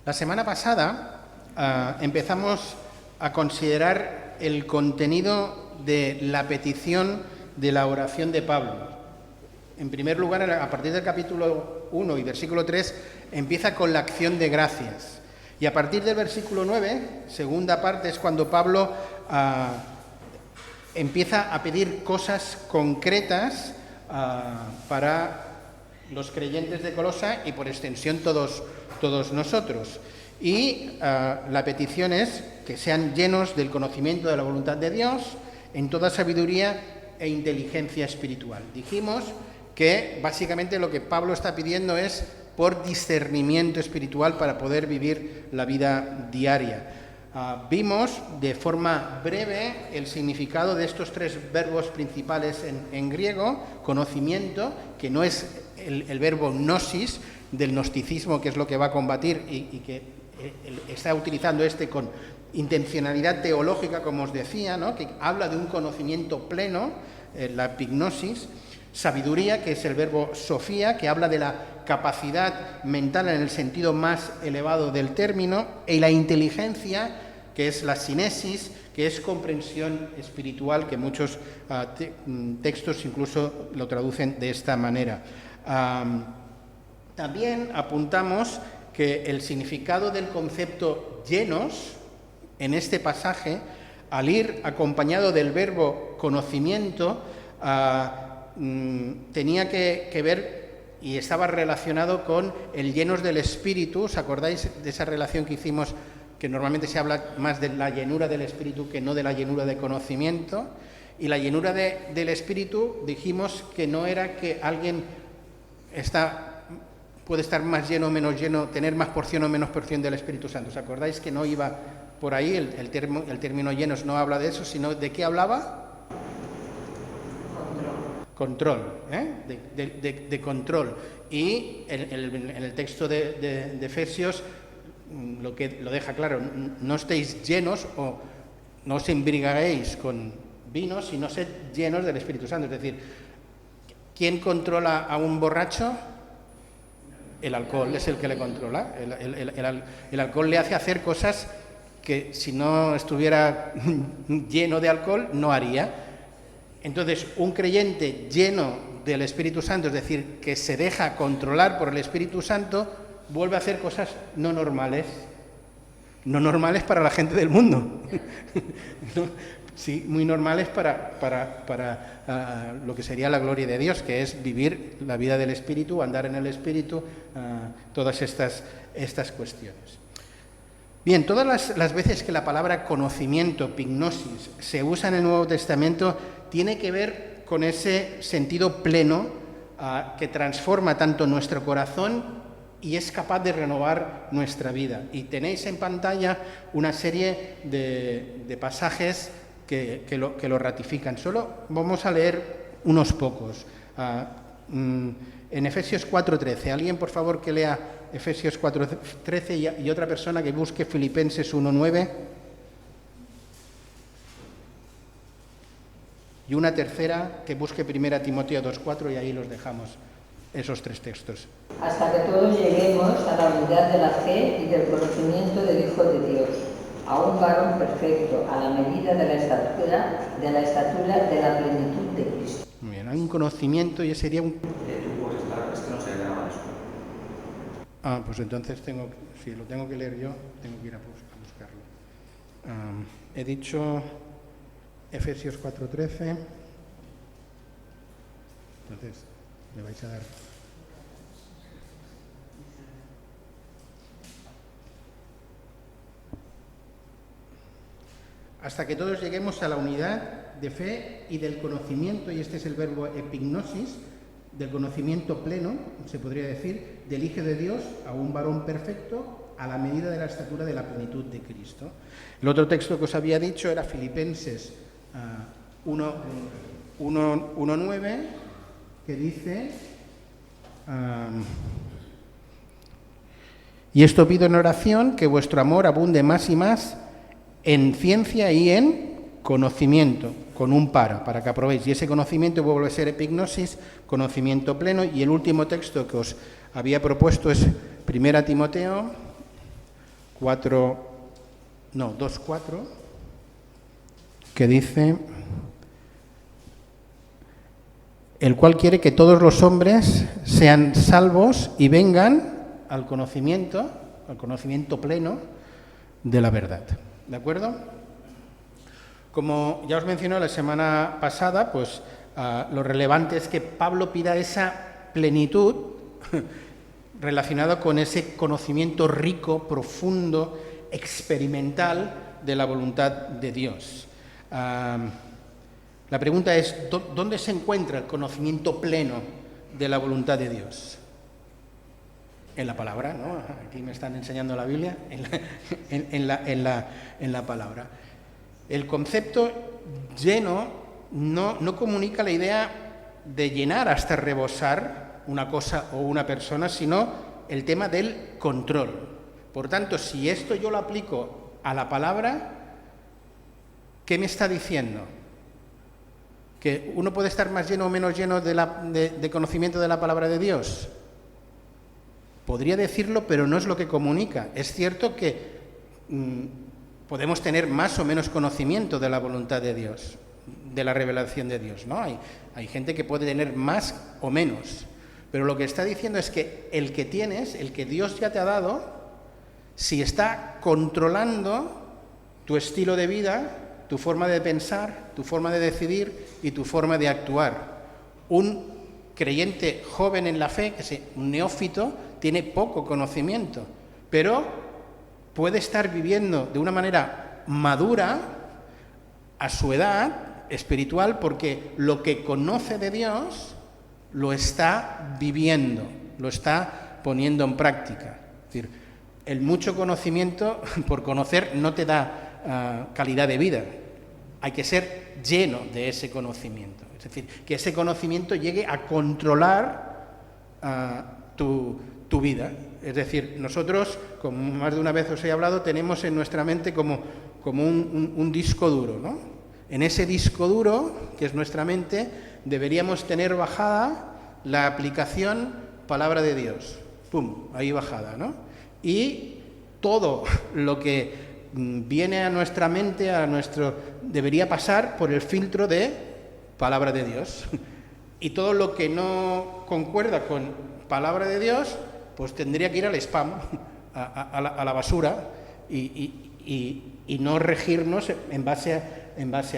La semana pasada empezamos a considerar el contenido de la petición de la oración de Pablo. En primer lugar, a partir del capítulo 1 y versículo 3, empieza con la acción de gracias. Y a partir del versículo 9, segunda parte, es cuando Pablo empieza a pedir cosas concretas para los creyentes de Colosa y por extensión todos nosotros. Y la petición es que sean llenos del conocimiento de la voluntad de Dios en toda sabiduría e inteligencia espiritual. Dijimos que básicamente lo que Pablo está pidiendo es por discernimiento espiritual para poder vivir la vida diaria. Vimos de forma breve el significado de estos tres verbos principales en griego: conocimiento, que no es el verbo gnosis del gnosticismo, que es lo que va a combatir y que está utilizando con intencionalidad teológica, como os decía, ¿no? Que habla de un conocimiento pleno, la epignosis. Sabiduría, que es el verbo sofía, que habla de la capacidad mental en el sentido más elevado del término, y la inteligencia, que es la sinesis, que es comprensión espiritual, que muchos textos incluso lo traducen de esta manera. También apuntamos que el significado del concepto llenos en este pasaje, al ir acompañado del verbo conocimiento, tenía que ver y estaba relacionado con el llenos del Espíritu. ¿Os acordáis de esa relación que hicimos, que normalmente se habla más de la llenura del Espíritu que no de la llenura de conocimiento? Y la llenura del Espíritu, dijimos que no era que alguien puede estar más lleno o menos lleno, tener más porción o menos porción del Espíritu Santo. ¿Os acordáis que no iba por ahí? El término llenos no habla de eso, sino ¿de qué hablaba? Control, de control. Y en el texto de Efesios lo deja claro: no estéis llenos o no os embriaguéis con vino, sino sed llenos del Espíritu Santo. Es decir, ¿quién controla a un borracho? El alcohol es el que le controla. El alcohol le hace hacer cosas que si no estuviera lleno de alcohol no haría. Entonces, un creyente lleno del Espíritu Santo, es decir, que se deja controlar por el Espíritu Santo, vuelve a hacer cosas no normales para la gente del mundo. ¿No? Sí, muy normales para lo que sería la gloria de Dios, que es vivir la vida del Espíritu, andar en el Espíritu, todas estas cuestiones. Bien, todas las veces que la palabra conocimiento, pignosis, se usa en el Nuevo Testamento, tiene que ver con ese sentido pleno que transforma tanto nuestro corazón y es capaz de renovar nuestra vida. Y tenéis en pantalla una serie de pasajes que lo ratifican. Solo vamos a leer unos pocos. En Efesios 4:13, alguien por favor que lea Efesios 4:13 y otra persona que busque Filipenses 1:9 y una tercera que busque 1 Timoteo 2:4, y ahí los dejamos, esos tres textos. Hasta que todos lleguemos a la unidad de la fe y del conocimiento del Hijo de Dios, a un varón perfecto, a la medida de la estatura de la plenitud de Cristo. Muy bien, hay un conocimiento y ese sería un... no se llama eso. Pues entonces si lo tengo que leer yo, tengo que ir a buscarlo. He dicho Efesios 4:13. Entonces, me vais a dar... Hasta que todos lleguemos a la unidad de fe y del conocimiento, y este es el verbo epignosis, del conocimiento pleno, se podría decir, del Hijo de Dios, a un varón perfecto, a la medida de la estatura de la plenitud de Cristo. El otro texto que os había dicho era Filipenses 1:9, que dice: y esto pido en oración, que vuestro amor abunde más y más en ciencia y en conocimiento, con un para que aprobéis. Y ese conocimiento vuelve a ser epignosis, conocimiento pleno. Y el último texto que os había propuesto es 1 Timoteo 2:4, que dice: el cual quiere que todos los hombres sean salvos y vengan al conocimiento pleno de la verdad. ¿De acuerdo? Como ya os mencioné la semana pasada, pues lo relevante es que Pablo pida esa plenitud relacionada con ese conocimiento rico, profundo, experimental de la voluntad de Dios. La pregunta es, ¿dónde se encuentra el conocimiento pleno de la voluntad de Dios? En la palabra, ¿no? Aquí me están enseñando la Biblia, en la palabra. El concepto lleno no comunica la idea de llenar hasta rebosar una cosa o una persona, sino el tema del control. Por tanto, si esto yo lo aplico a la palabra, ¿qué me está diciendo? ¿Que uno puede estar más lleno o menos lleno de conocimiento de la palabra de Dios? Podría decirlo, pero no es lo que comunica. Es cierto que podemos tener más o menos conocimiento de la voluntad de Dios, de la revelación de Dios, ¿no? Hay gente que puede tener más o menos, pero lo que está diciendo es que el que tienes, el que Dios ya te ha dado, si está controlando tu estilo de vida, tu forma de pensar, tu forma de decidir y tu forma de actuar. Un creyente joven en la fe, un neófito, tiene poco conocimiento, pero puede estar viviendo de una manera madura a su edad espiritual porque lo que conoce de Dios lo está viviendo, lo está poniendo en práctica. Es decir, el mucho conocimiento por conocer no te da calidad de vida. Hay que ser lleno de ese conocimiento. Es decir, que ese conocimiento llegue a controlar tu vida. Es decir, nosotros, como más de una vez os he hablado, tenemos en nuestra mente como un disco duro, ¿no? En ese disco duro, que es nuestra mente, deberíamos tener bajada la aplicación Palabra de Dios. ¡Pum! Ahí bajada, ¿no? Y todo lo que viene a nuestra mente, debería pasar por el filtro de Palabra de Dios. Y todo lo que no concuerda con Palabra de Dios, pues tendría que ir al spam, a la basura, y no regirnos en base a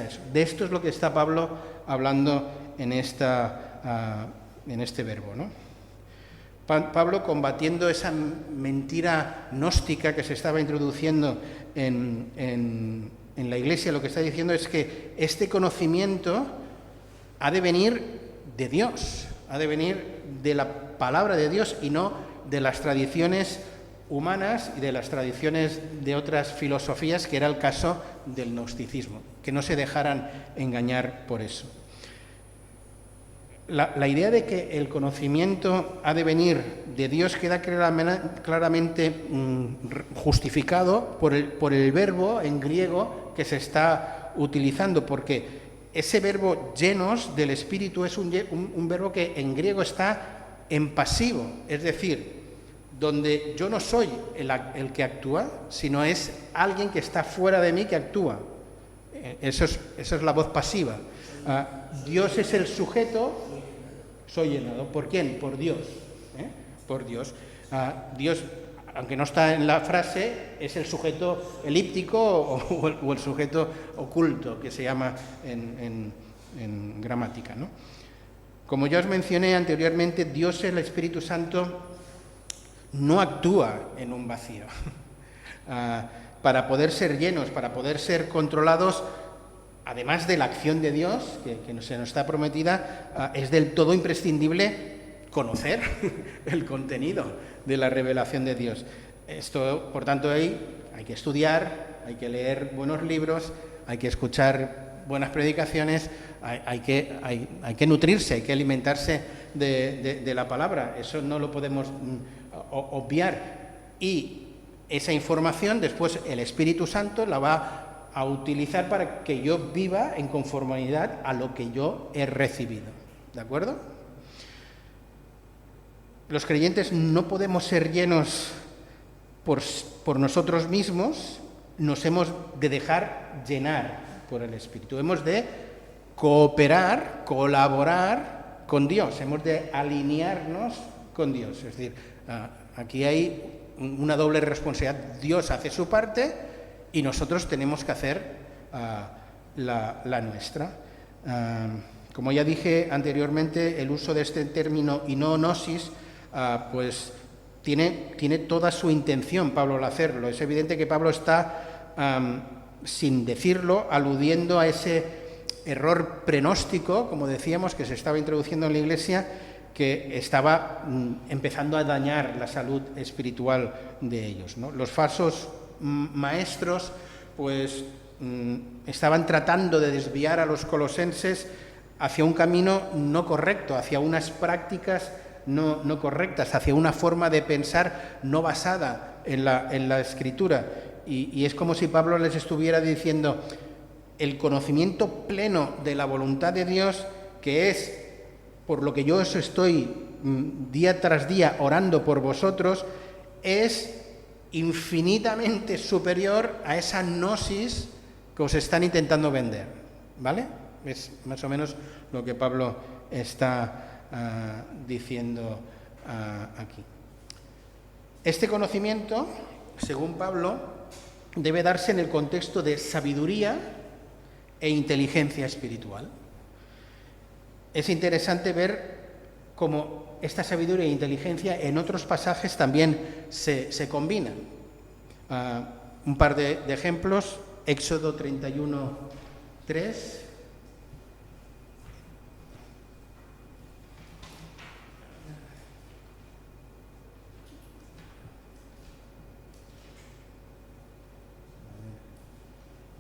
eso. De esto es lo que está Pablo hablando en este verbo, ¿no? Pablo, combatiendo esa mentira gnóstica que se estaba introduciendo en la Iglesia, lo que está diciendo es que este conocimiento ha de venir de Dios, ha de venir de la palabra de Dios y no de las tradiciones humanas y de las tradiciones de otras filosofías, que era el caso del gnosticismo, que no se dejaran engañar por eso. La idea de que el conocimiento ha de venir de Dios queda claramente justificado por el verbo en griego que se está utilizando, porque ese verbo llenos del Espíritu es un verbo que en griego está en pasivo, es decir, donde yo no soy el que actúa, sino es alguien que está fuera de mí que actúa. Eso es la voz pasiva. Dios es el sujeto, soy llenado. ¿Por quién? Por Dios. Por Dios. Dios, aunque no está en la frase, es el sujeto elíptico o el sujeto oculto, que se llama en gramática, ¿no? Como ya os mencioné anteriormente, Dios, el Espíritu Santo, no actúa en un vacío. Para poder ser llenos, para poder ser controlados, además de la acción de Dios, que se nos está prometida, es del todo imprescindible conocer el contenido de la revelación de Dios. Esto, por tanto, hay que estudiar, hay que leer buenos libros, hay que escuchar buenas predicaciones, hay que nutrirse, hay que alimentarse de la palabra. Eso no lo podemos obviar. Y esa información después el Espíritu Santo la va a utilizar para que yo viva en conformidad a lo que yo he recibido. ¿De acuerdo? Los creyentes no podemos ser llenos por nosotros mismos, nos hemos de dejar llenar por el Espíritu. Hemos de cooperar, colaborar con Dios, hemos de alinearnos con Dios. Es decir, aquí hay una doble responsabilidad. Dios hace su parte y nosotros tenemos que hacer la nuestra. Como ya dije anteriormente, el uso de este término inonosis, pues tiene toda su intención Pablo al hacerlo. Es evidente que Pablo está, sin decirlo, aludiendo a ese error prenóstico, como decíamos, que se estaba introduciendo en la Iglesia, que estaba empezando a dañar la salud espiritual de ellos, ¿no? Los falsos maestros, pues, estaban tratando de desviar a los colosenses hacia un camino no correcto, hacia unas prácticas no correctas, hacia una forma de pensar no basada en la Escritura. Y es como si Pablo les estuviera diciendo: el conocimiento pleno de la voluntad de Dios, que es por lo que yo os estoy día tras día orando por vosotros, es infinitamente superior a esa gnosis que os están intentando vender, ¿vale? Es más o menos lo que Pablo está diciendo aquí. Este conocimiento, según Pablo, debe darse en el contexto de sabiduría e inteligencia espiritual. Es interesante ver cómo esta sabiduría e inteligencia en otros pasajes también se combinan. Un par de ejemplos: Éxodo 31, 3.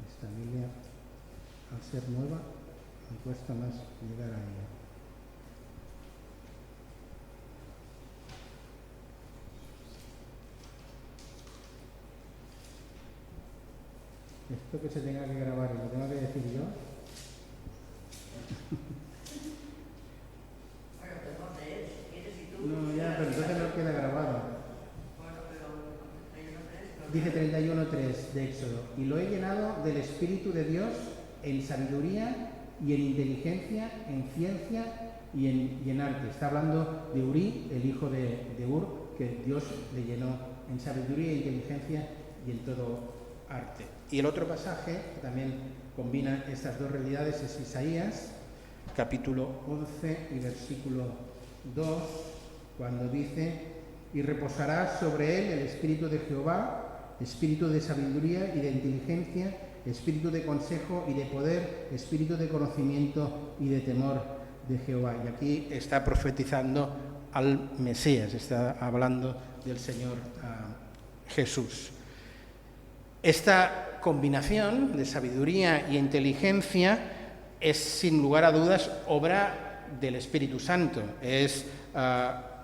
Esta Biblia, al ser nueva, me cuesta más llegar a ella. Esto que se tenga que grabar, ¿lo tengo que decir yo? No, ya, pero entonces no queda grabado. Dice 31.3 de Éxodo: y lo he llenado del Espíritu de Dios en sabiduría y en inteligencia, en ciencia y en arte. Está hablando de Urí, el hijo de Ur, que Dios le llenó en sabiduría e inteligencia y en todo arte. Y el otro pasaje que también combina estas dos realidades es Isaías, capítulo 11 y versículo 2, cuando dice: y reposará sobre él el Espíritu de Jehová, Espíritu de sabiduría y de inteligencia, Espíritu de consejo y de poder, Espíritu de conocimiento y de temor de Jehová. Y aquí está profetizando al Mesías, está hablando del Señor Jesús. Esta combinación de sabiduría y inteligencia es, sin lugar a dudas, obra del Espíritu Santo. Es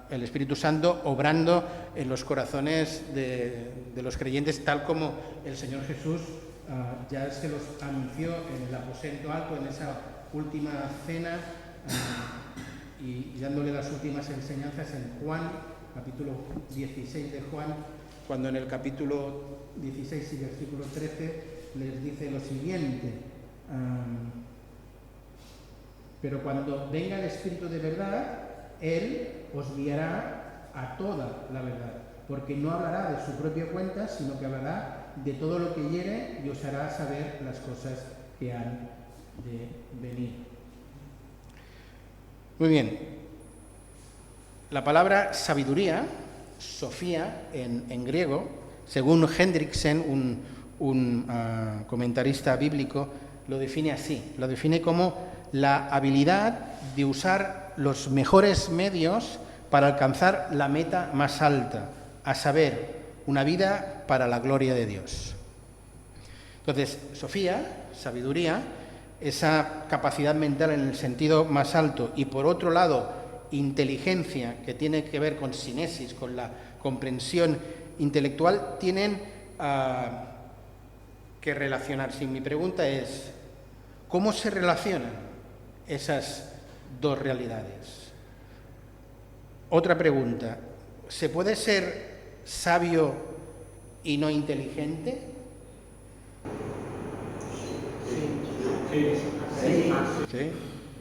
el Espíritu Santo obrando en los corazones de los creyentes, tal como el Señor Jesús ya se los anunció en el aposento alto, en esa última cena, y dándole las últimas enseñanzas en Juan, capítulo 16 de Juan, cuando en el capítulo 16 y versículo 13 les dice lo siguiente: pero cuando venga el Espíritu de verdad, Él os guiará a toda la verdad, porque no hablará de su propia cuenta, sino que hablará de todo lo que oyere y os hará saber las cosas que han de venir. Muy bien. La palabra sabiduría, Sofía, en griego, según Hendriksen, un comentarista bíblico, lo define así, lo define como la habilidad de usar los mejores medios para alcanzar la meta más alta, a saber, una vida para la gloria de Dios. Entonces, Sofía, sabiduría, esa capacidad mental en el sentido más alto, y por otro lado, inteligencia, que tiene que ver con sinesis, con la comprensión intelectual, tienen que relacionarse. Y mi pregunta es: ¿cómo se relacionan esas dos realidades? Otra pregunta: ¿se puede ser sabio y no inteligente? Sí.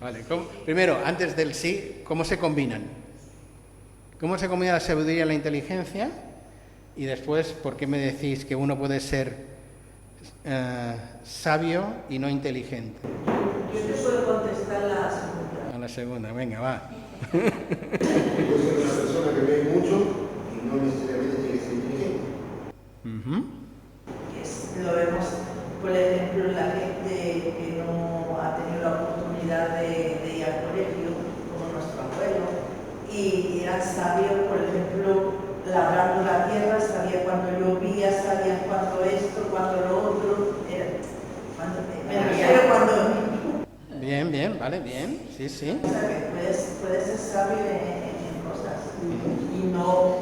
Vale. Primero, antes del sí, ¿cómo se combinan? ¿Cómo se combina la sabiduría y la inteligencia? Y después, ¿por qué me decís que uno puede ser sabio y no inteligente? Yo te puedo contestar la segunda. A la segunda, venga, va. Puede ser una persona que lee mucho y no necesariamente tiene que ser inteligente. Lo vemos, por ejemplo, la gente que no ha tenido la oportunidad de ir al colegio, como nuestro abuelo, y eran sabios, por ejemplo, labrando la tierra, sabía cuando llovía, sabía cuando esto, cuando lo otro, Bien, bien, vale, bien, sí, sí. O sea, que puedes ser sabio en cosas y no...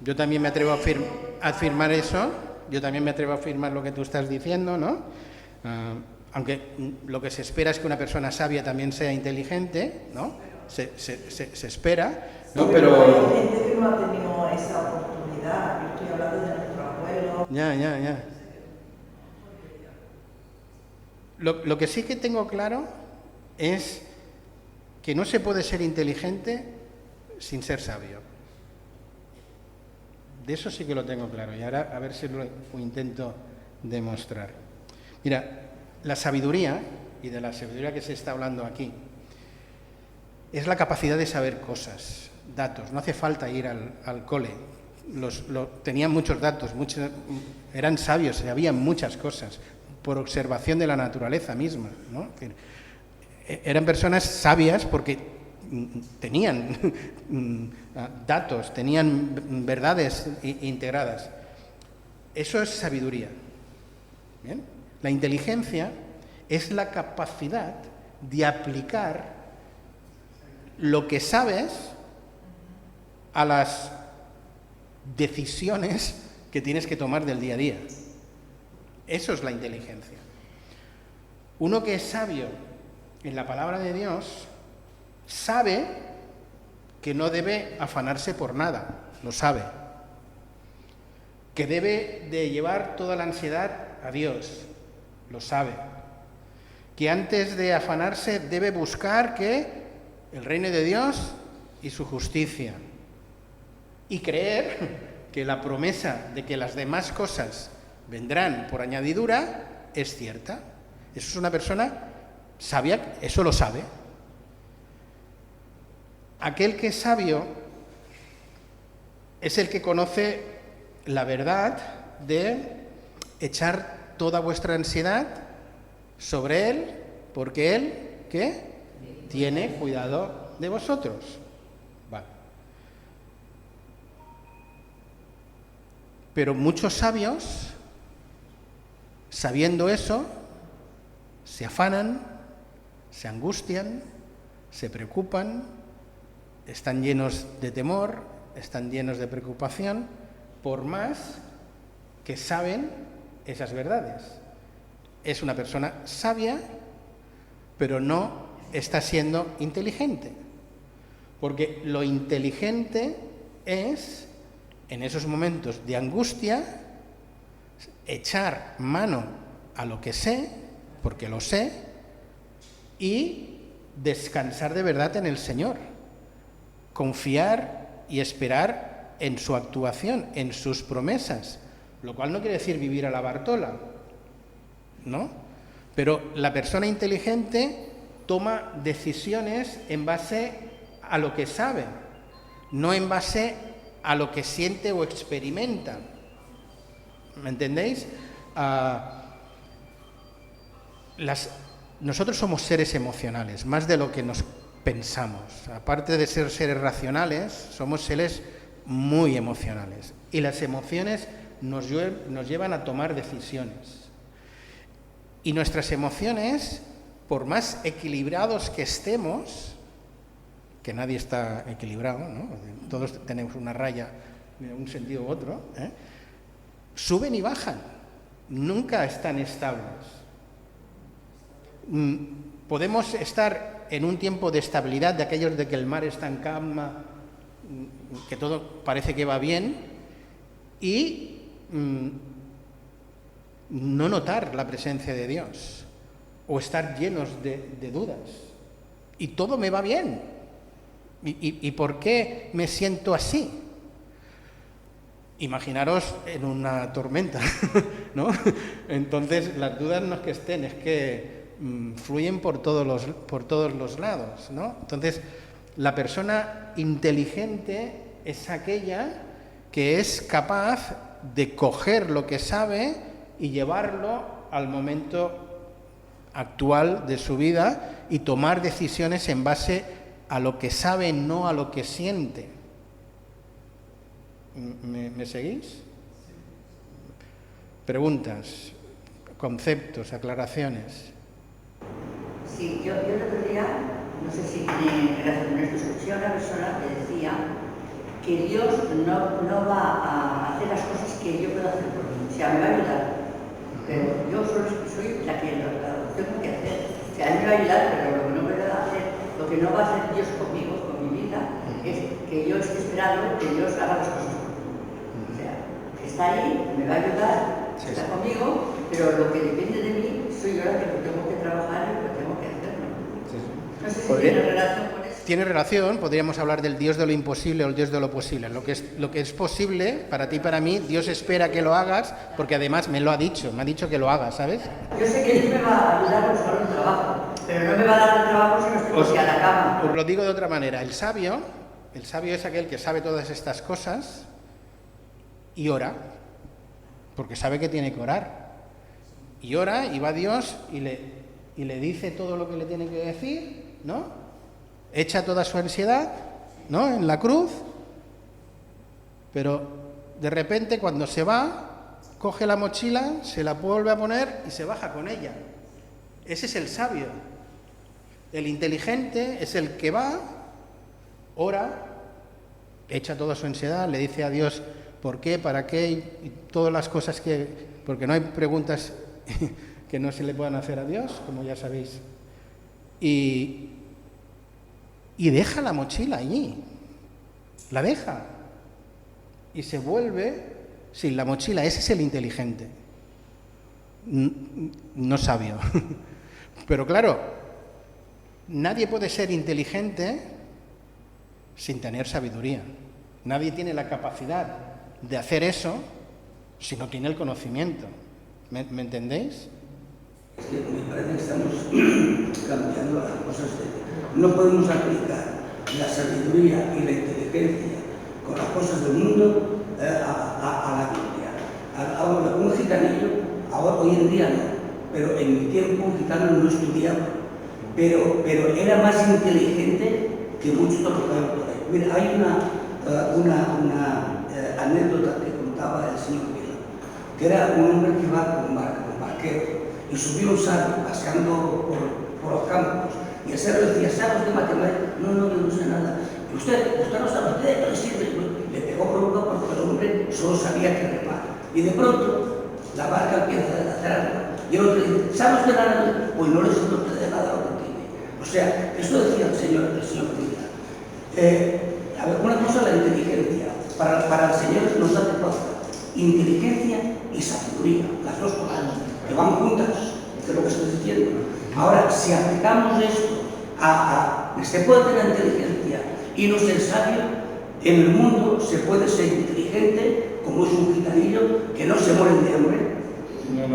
Yo también me atrevo a afirmar eso, yo también me atrevo a afirmar lo que tú estás diciendo, ¿no? Aunque lo que se espera es que una persona sabia también sea inteligente, ¿no? Se espera, ¿no? Pero... Hay gente que no ha tenido esa oportunidad, yo estoy hablando de nuestro abuelo. Ya. Lo que sí que tengo claro es que no se puede ser inteligente sin ser sabio. De eso sí que lo tengo claro y ahora a ver si lo intento demostrar. Mira, la sabiduría, y de la sabiduría que se está hablando aquí, es la capacidad de saber cosas, datos. No hace falta ir al cole. Tenían muchos datos, eran sabios, sabían muchas cosas por observación de la naturaleza misma, ¿no? Es decir, eran personas sabias porque tenían datos, tenían verdades integradas. Eso es sabiduría. ¿Bien? La inteligencia es la capacidad de aplicar lo que sabes a las decisiones que tienes que tomar del día a día. Eso es la inteligencia. Uno que es sabio en la palabra de Dios sabe que no debe afanarse por nada, lo sabe. Que debe de llevar toda la ansiedad a Dios, lo sabe. Que antes de afanarse debe buscar el reino de Dios y su justicia. Y creer que la promesa de que las demás cosas vendrán por añadidura es cierta. Eso es una persona sabia, eso lo sabe. Aquel que es sabio es el que conoce la verdad de echar toda vuestra ansiedad sobre Él, porque Él, ¿qué? Tiene cuidado de vosotros. Vale. Pero muchos sabios, sabiendo eso, se afanan, se angustian, se preocupan, están llenos de temor, están llenos de preocupación, por más que saben esas verdades. Es una persona sabia, pero no está siendo inteligente. Porque lo inteligente es, en esos momentos de angustia, echar mano a lo que sé, porque lo sé, y descansar de verdad en el Señor. Confiar y esperar en su actuación, en sus promesas. Lo cual no quiere decir vivir a la Bartola, ¿no? Pero la persona inteligente toma decisiones en base a lo que sabe, no en base a lo que siente o experimenta. ¿Me entendéis? Nosotros somos seres emocionales, más de lo que nos pensamos. Aparte de ser seres racionales, somos seres muy emocionales. Y las emociones nos llevan a tomar decisiones. Y nuestras emociones, por más equilibrados que estemos, que nadie está equilibrado, ¿no? Todos tenemos una raya en un sentido u otro, suben y bajan, nunca están estables. Podemos estar en un tiempo de estabilidad, de aquellos de que el mar está en calma, que todo parece que va bien, y no notar la presencia de Dios o estar llenos de dudas. Y todo me va bien. ¿Y por qué me siento así? Imaginaros en una tormenta, ¿no? Entonces las dudas no es que estén, es que fluyen por todos los lados, ¿no? Entonces la persona inteligente es aquella que es capaz de coger lo que sabe y llevarlo al momento actual de su vida y tomar decisiones en base a lo que sabe, no a lo que siente. ¿Me seguís? Preguntas, conceptos, aclaraciones. Sí, yo el otro día, no sé si tiene relación con esto, escuché a una persona que decía que Dios no va a hacer las cosas que yo puedo hacer por mí, o sea, me va a ayudar, pero yo solo soy la que lo tengo que hacer, o sea, Él me va a ayudar, pero lo que no puedo hacer, lo que no va a hacer Dios conmigo, con mi vida, es que yo esté esperando que Dios haga las cosas por mí. O sea, que está ahí, me va a ayudar, está conmigo, pero lo que depende de mí soy yo la que lo tengo que trabajar y lo tengo que hacer, ¿no? No sé si tiene relación con eso. Tiene relación, podríamos hablar del Dios de lo imposible o el Dios de lo posible. Lo que es posible, para ti y para mí, Dios espera que lo hagas, porque además me lo ha dicho, me ha dicho que lo hagas, ¿sabes? Yo sé que Dios me va a ayudar a buscar un trabajo, pero no me va a dar el trabajo si no estoy a la cama. Os lo digo de otra manera, el sabio es aquel que sabe todas estas cosas y ora, porque sabe que tiene que orar. Y ora y va a Dios y le dice todo lo que le tiene que decir, ¿no? Echa toda su ansiedad, ¿no?, en la cruz, pero de repente cuando se va, coge la mochila, se la vuelve a poner y se baja con ella. Ese es el sabio. El inteligente es el que va, ora, echa toda su ansiedad, le dice a Dios por qué, para qué y todas las cosas porque no hay preguntas que no se le puedan hacer a Dios, como ya sabéis. Y deja la mochila allí, la deja, y se vuelve sin la mochila. Ese es el inteligente, no sabio. Pero claro, nadie puede ser inteligente sin tener sabiduría. Nadie tiene la capacidad de hacer eso si no tiene el conocimiento. ¿Me entendéis? Es que me parece que estamos cambiando las cosas. No podemos aplicar la sabiduría y la inteligencia con las cosas del mundo a la Biblia. Ahora, un gitanillo, hoy en día no, pero en mi tiempo un gitano no estudiaba, pero era más inteligente que muchos de los que hay por ahí. Mira, hay una anécdota que contaba el señor Vila, que era un hombre que iba con barquero y subió un sabio paseando por los campos. Y el sabio decía, ¿sabes de matemáticas? No, yo no sé nada. Y usted no sabe, usted no le sirve. Le pegó por un lado porque el hombre solo sabía que remar. Y de pronto la barca empieza a hacer algo. Y el otro dice, ¿sabe usted nada? Pues no le sirve usted de nada lo que tiene. O sea, esto decía el señor Villa. A ver, una cosa es la inteligencia. Para el Señor nos hace falta inteligencia y sabiduría, las dos cosas que van juntas, que es lo que estoy diciendo. Ahora, si aplicamos esto se puede tener inteligencia y no ser sabio, en el mundo se puede ser inteligente, como es un gitanillo, que no se muere de hambre,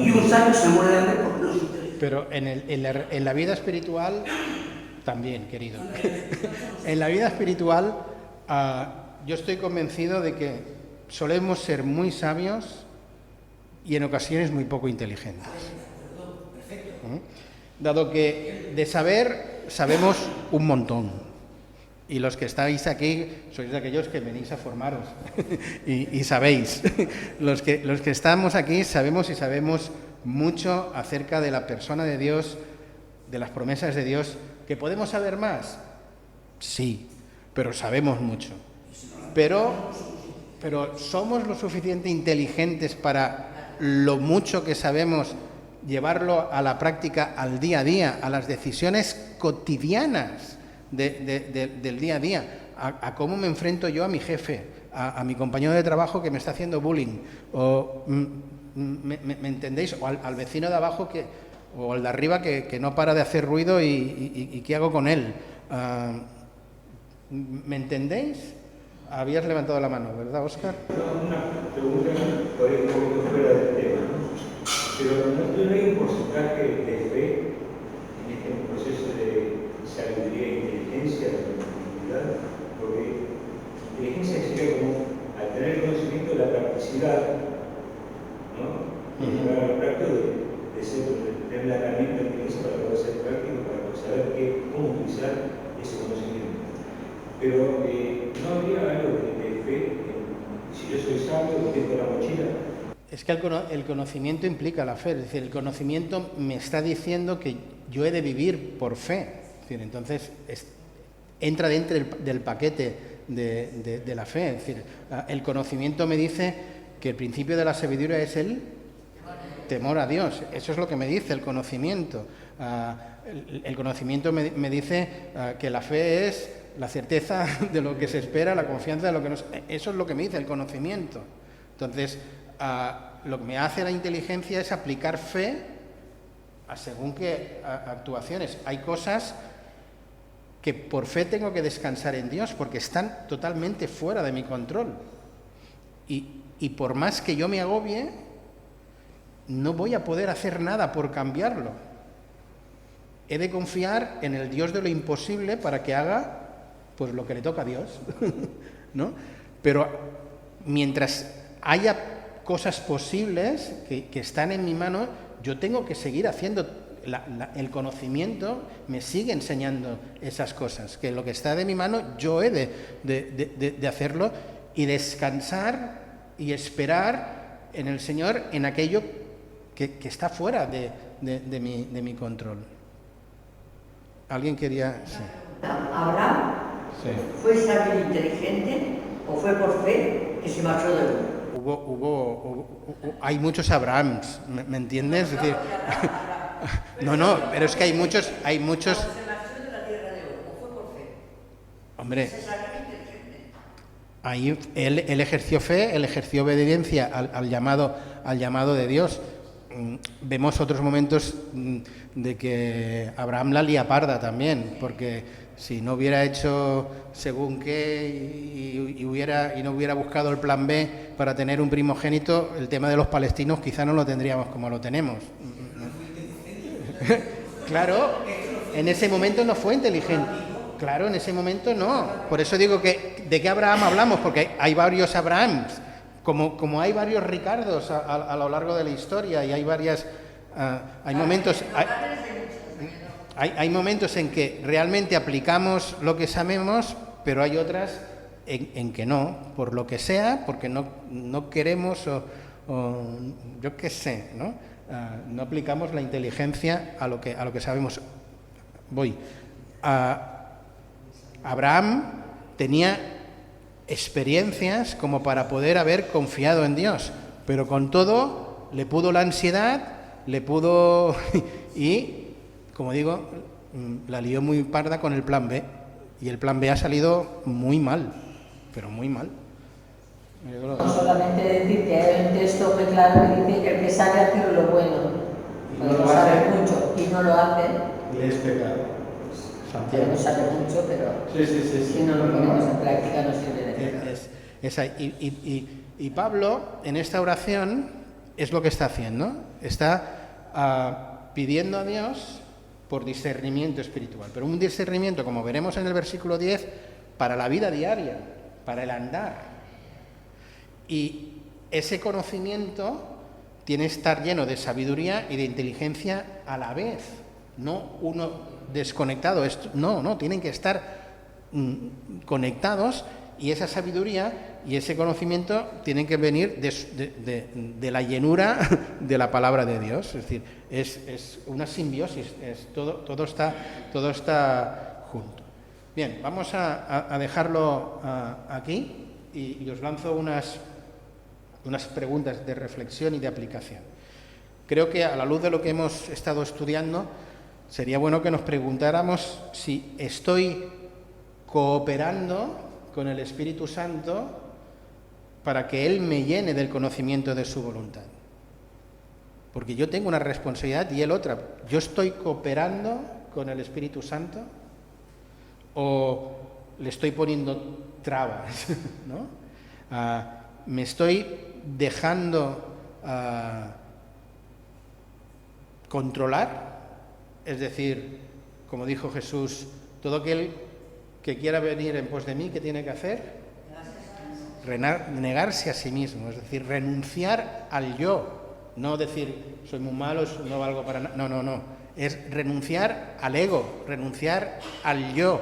y un sabio se muere de hambre porque no es inteligente. Pero en la vida espiritual también, querido. En la vida espiritual yo estoy convencido de que solemos ser muy sabios y en ocasiones muy poco inteligentes. Dado que de saber sabemos un montón. Y los que estáis aquí sois de aquellos que venís a formaros y sabéis. Los que estamos aquí sabemos mucho acerca de la persona de Dios, de las promesas de Dios. ¿Que podemos saber más? Sí, pero sabemos mucho. Pero somos lo suficiente inteligentes para lo mucho que sabemos llevarlo a la práctica, al día a día, a las decisiones cotidianas del día a día, a cómo me enfrento yo a mi jefe, a mi compañero de trabajo que me está haciendo bullying, o ¿me entendéis? O al vecino de abajo o al de arriba que no para de hacer ruido y ¿qué hago con él? ¿Me entendéis? Habías levantado la mano, ¿verdad, Óscar? Una pregunta por ahí un poquito fuera del tema, ¿no? Pero no hay un porcentaje de fe en este proceso de sabiduría e inteligencia de la comunidad, porque inteligencia sería como al tener conocimiento de la practicidad, ¿no? Y llegar al práctico de tener la herramienta de inteligencia para poder ser práctico, para poder saber cómo utilizar ese conocimiento. Pero no habría algo de fe, si yo soy sabio, tengo la mochila. Es que el conocimiento implica la fe, es decir, el conocimiento me está diciendo que yo he de vivir por fe. Es decir, entonces entra dentro del paquete de la fe. Es decir, el conocimiento me dice que el principio de la sabiduría es el temor a Dios. Eso es lo que me dice el conocimiento. El conocimiento me dice que la fe es la certeza de lo que se espera, la confianza de lo que no. Eso es lo que me dice el conocimiento. Entonces, lo que me hace la inteligencia es aplicar fe a según qué actuaciones. Hay cosas que por fe tengo que descansar en Dios porque están totalmente fuera de mi control. Y por más que yo me agobie, no voy a poder hacer nada por cambiarlo. He de confiar en el Dios de lo imposible para que haga pues lo que le toca a Dios, ¿no? Pero mientras haya cosas posibles que están en mi mano, yo tengo que seguir haciendo. El conocimiento me sigue enseñando esas cosas, que lo que está de mi mano yo he de hacerlo y descansar y esperar en el Señor en aquello que está fuera de mi control. ¿Alguien quería...? Sí. ¿Abraham fue sabio e inteligente o fue por fe que se marchó de Ur? Hay muchos Abrahams, ¿me entiendes? Es decir, no, pero es que hay muchos... ¿Se marchó de la tierra de Ur o fue por fe? Hombre, ¿Se sabio e inteligente? ahí él ejerció fe, él ejerció obediencia al llamado de Dios. Vemos otros momentos de que Abraham la lía parda también, porque si no hubiera hecho según qué y no hubiera buscado el plan B para tener un primogénito, el tema de los palestinos quizá no lo tendríamos como lo tenemos. Claro, en ese momento no fue inteligente. Claro, en ese momento no. Por eso digo que ¿de qué Abraham hablamos? Porque hay varios Abrahams. Como hay varios Ricardos a lo largo de la historia y hay varias... hay momentos en que realmente aplicamos lo que sabemos, pero hay otras en que no, por lo que sea, porque no queremos o yo qué sé, ¿no? No aplicamos la inteligencia a lo que sabemos. Abraham tenía experiencias como para poder haber confiado en Dios, pero con todo le pudo la ansiedad, y, como digo, la lió muy parda con el plan B, y el plan B ha salido muy mal, pero muy mal. No solamente decir que hay un texto muy claro que dice el que sabe hacer lo bueno, cuando no sabe mucho y no lo hace, Le es pecado. pero no sabe mucho, pero Sí. si no lo ponemos en práctica no sirve de nada. Y Pablo, en esta oración, es lo que está haciendo. Está pidiendo a Dios por discernimiento espiritual. Pero un discernimiento, como veremos en el versículo 10, para la vida diaria, para el andar. Y ese conocimiento tiene que estar lleno de sabiduría y de inteligencia a la vez. No uno desconectado. No, tienen que estar conectados, y esa sabiduría y ese conocimiento tienen que venir de la llenura de la palabra de Dios. Es decir, es una simbiosis, todo está junto. Bien, vamos a dejarlo aquí y os lanzo unas preguntas de reflexión y de aplicación. Creo que a la luz de lo que hemos estado estudiando, sería bueno que nos preguntáramos si estoy cooperando con el Espíritu Santo para que Él me llene del conocimiento de su voluntad. Porque yo tengo una responsabilidad y Él otra. ¿Yo estoy cooperando con el Espíritu Santo o le estoy poniendo trabas? ¿No? ¿Me estoy dejando controlar? Es decir, como dijo Jesús, todo aquel que quiera venir en pos de mí, ¿qué tiene que hacer? Negarse a sí mismo, es decir, renunciar al yo. No decir, soy muy malo, no valgo para nada. No, no, no. Es renunciar al ego, renunciar al yo.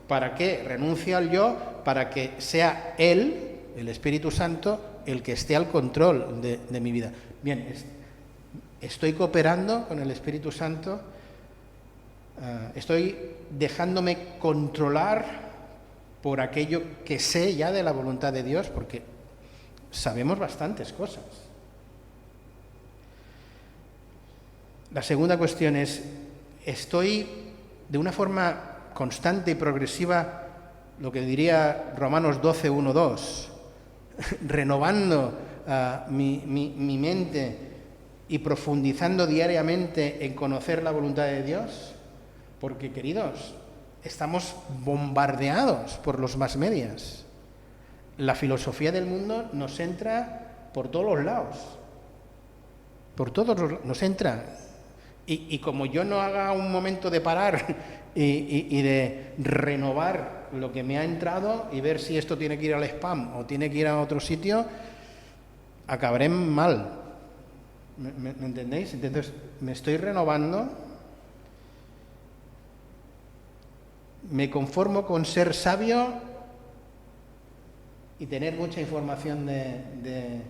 ¿Para qué? Renuncio al yo para que sea Él, el Espíritu Santo, el que esté al control de mi vida. Bien, estoy cooperando con el Espíritu Santo, estoy dejándome controlar por aquello que sé ya de la voluntad de Dios, porque sabemos bastantes cosas. La segunda cuestión es, ¿estoy de una forma constante y progresiva, lo que diría Romanos 12, 1, 2, renovando mi mente y profundizando diariamente en conocer la voluntad de Dios? Porque, queridos, estamos bombardeados por los mass medias. La filosofía del mundo nos entra por todos los lados. Por todos los, nos entra. Y como yo no haga un momento de parar y de renovar lo que me ha entrado y ver si esto tiene que ir al spam o tiene que ir a otro sitio, acabaré mal. ¿Me entendéis? Entonces, me estoy renovando, me conformo con ser sabio y tener mucha información de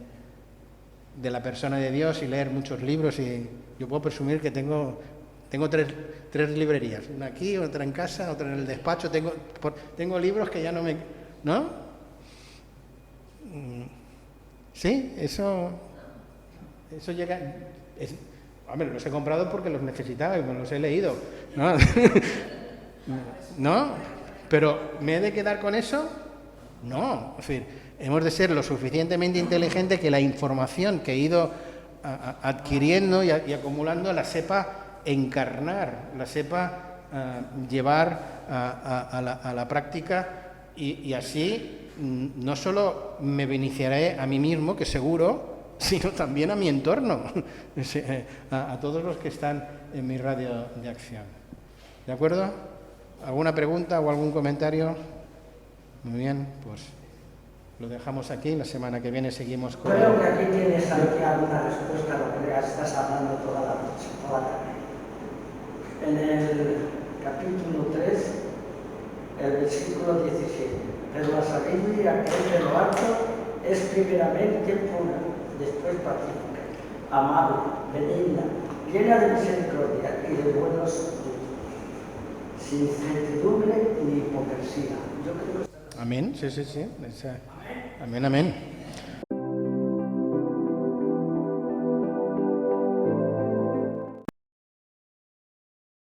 la persona de Dios y leer muchos libros. Y yo puedo presumir que tengo tres librerías, una aquí, otra en casa, otra en el despacho. Tengo libros que ya no me... ¿No? Sí, eso llega... Hombre, los he comprado porque los necesitaba y me los he leído, ¿no? ¿No? Pero ¿me he de quedar con eso? No. Es decir, hemos de ser lo suficientemente inteligentes que la información que he ido adquiriendo y acumulando la sepa encarnar, la sepa llevar a la práctica y así no solo me beneficiaré a mí mismo, que seguro, sino también a mi entorno, a todos los que están en mi radio de acción. ¿De acuerdo? ¿Alguna pregunta o algún comentario? Muy bien, pues lo dejamos aquí. La semana que viene seguimos con... Creo que aquí tienes alguna respuesta a lo que estás hablando toda la noche, toda la tarde. En el capítulo 3, el versículo 17. Pero la sabiduría que es de lo alto es primeramente pura, después pacífica, amable, benigna, llena de misericordia y de buenos frutos, sin incertidumbre ni hipocresía. Yo creo que... Amén, sí. Amén, amén.